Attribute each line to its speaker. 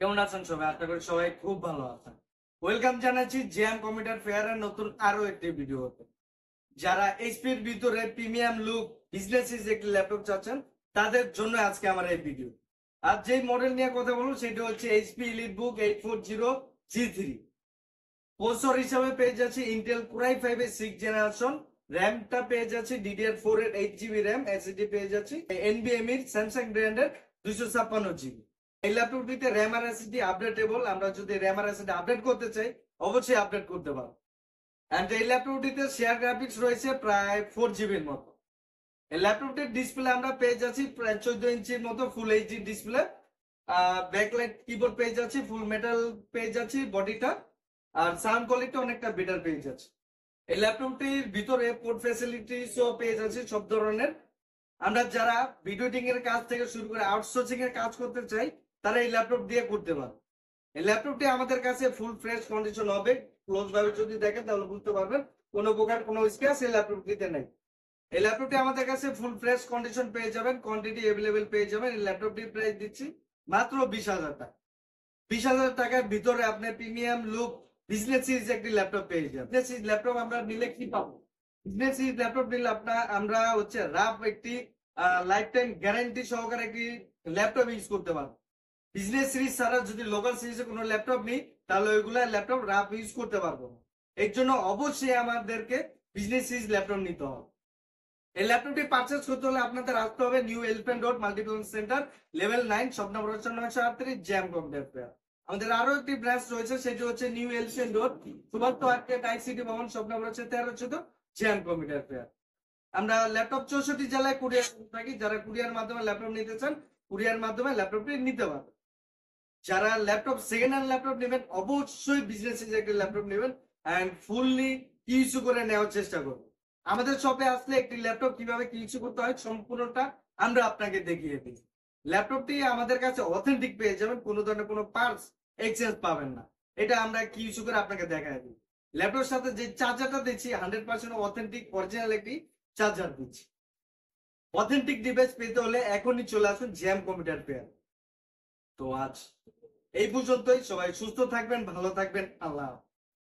Speaker 1: কেমন আছেন সবাই? আশা করি সবাই খুব ভালো আছেন। ওয়েলকাম জানাচ্ছি জ্যাম কম্পিউটার ফেয়ারের নতুন আরো একটি ভিডিওতে। যারা এইচপির ভিতরে প্রিমিয়াম লুক বিজনেস একটি ল্যাপটপ চাচ্ছেন তাদের জন্য আজকে আমার এই ভিডিও। আর যে মডেল নিয়ে কথা বলবো সেটা হচ্ছে এইচপি এলিটবুক 840G3। প্রসেসর হিসাবে পেয়ে যাচ্ছে ইন্টেল কোর i5 এর 6th জেনারেশন। র্যামটা পেয়ে যাচ্ছে DDR4 এর 8GB র্যাম, এসএসডি পেয়ে যাচ্ছে এনভিএমই এর স্যামসাং ব্র্যান্ডের 256GB। এই ল্যাপটপটিতে র্যাম আর এসএসডি আপডেটেবল। আমরা যদি র্যাম আর এসএসডি আপডেট করতে চাই অবশ্যই আপডেট করতে পারবো। এন্ড এই ল্যাপটপটিতে শেয়ার গ্রাফিক্স রয়েছে প্রায় 4GB মতো। এই ল্যাপটপটির ডিসপ্লে আমরা পেয়ে যাচ্ছি প্রায় 14 ইঞ্চির মতো full HD display. Backlight keyboard পেয়ে যাচ্ছি, ফুল মেটাল পেয়ে যাচ্ছি বডিটা। আর সাউন্ড কোয়ালিটি অনেকটা বেটার পেয়ে যাচ্ছে। এই ল্যাপটপটির ভিতরে পোর্ট ফ্যাসিলিটিসও পেয়ে যাচ্ছে সব ধরনের। আমরা যারা ভিডিও এডিটিং এর কাজ থেকে শুরু করে আউটসোর্সিং এর কাজ করতে চাই তারা এই ল্যাপটপ দিয়ে করতে পারে। এই ল্যাপটপটি আমাদের কাছে ফুল ফ্রেশ কন্ডিশন হবে। ক্লোজ ভাবে যদি দেখেন তাহলে বুঝতে পারবেন কোনো প্রকার কোনো স্ক্র্যাচ এই ল্যাপটপটিতে নেই। এই ল্যাপটপটি আমাদের কাছে ফুল ফ্রেশ কন্ডিশন পেয়ে যাবেন, কোয়ান্টিটি অ্যাভেলেবেল পেয়ে যাবেন। এই ল্যাপটপটির প্রাইস দিচ্ছি মাত্র 20,000 টাকা। 20,000 টাকার ভিতরে আপনি প্রিমিয়াম লুক বিজনেস সিরিজ একটি ল্যাপটপ পেয়ে যাবেন। বিজনেস সিরিজ ল্যাপটপ আমরা নিলে কি পাবো? বিজনেস সিরিজ ল্যাপটপ নিলে আমরা হচ্ছে রাফ একটি লাইফ টাইম গ্যারান্টি সহকারে একটি ল্যাপটপ ইউজ করতে পারবো। বিজনেস সিরিজ ছাড়া যদি লোকাল সিরিজে কোনো ল্যাপটপ নিই তাহলে ওইগুলা ল্যাপটপ রাফ ইউজ করতে পারবো না। এর জন্য অবশ্যই আমাদেরকে বিজনেস সিরিজ ল্যাপটপ নিতে হবে। এই ল্যাপটপটি পারচেজ করতে হলে আপনাদের আসতে হবে new Elephant road multiplex centre, level 9, shop number হচ্ছে 938, জ্যাম কম্পিউটার ফেয়ার। আমাদের আরো একটি ব্রাঞ্চ রয়েছে, সেটি হচ্ছে New Elephant Road Subhash market ICT Bhaban, shop number হচ্ছে 1314, জ্যাম কম্পিউটার ফেয়ার। আমরা ল্যাপটপ 64 জেলায় কুরিয়ার থাকি। যারা কুরিয়ার মাধ্যমে ল্যাপটপ নিতে চান কুরিয়ার মাধ্যমে ল্যাপটপটি নিতে পারবেন। যারা ল্যাপটপ সেকেন্ড হ্যান্ড ল্যাপটপ নেবেন অবশ্যই বিজনেস একটি ল্যাপটপ নেবেন এন্ড ফুললি ইস্যু করে নেওয়ার চেষ্টা করবেন। আমাদের শপে আসলে একটি ল্যাপটপ কিভাবে কি ইস্যু করতে হয় সম্পূর্ণটা আমরা আপনাকে দেখিয়ে দিই। ল্যাপটপটি আমাদের কাছে অথেন্টিক পেয়ে যাবেন, কোনো ধরনের কোনো পার্টস এক্সচেঞ্জ পাবেন না। এটা আমরা কি ইস্যু করে আপনাকে দেখায় দিই। ল্যাপটপের সাথে যে চার্জারটা দিচ্ছি 100% অথেন্টিক অরিজিনাল একটি চার্জার দিচ্ছি। অথেন্টিক ডিভাইস পেতে হলে এখনই চলে আসুন জ্যাম কম্পিউটার ফেয়ার। তো আজ এই পর্যন্তই। সবাই সুস্থ থাকবেন, ভালো থাকবেন। আল্লাহ হাফেজ।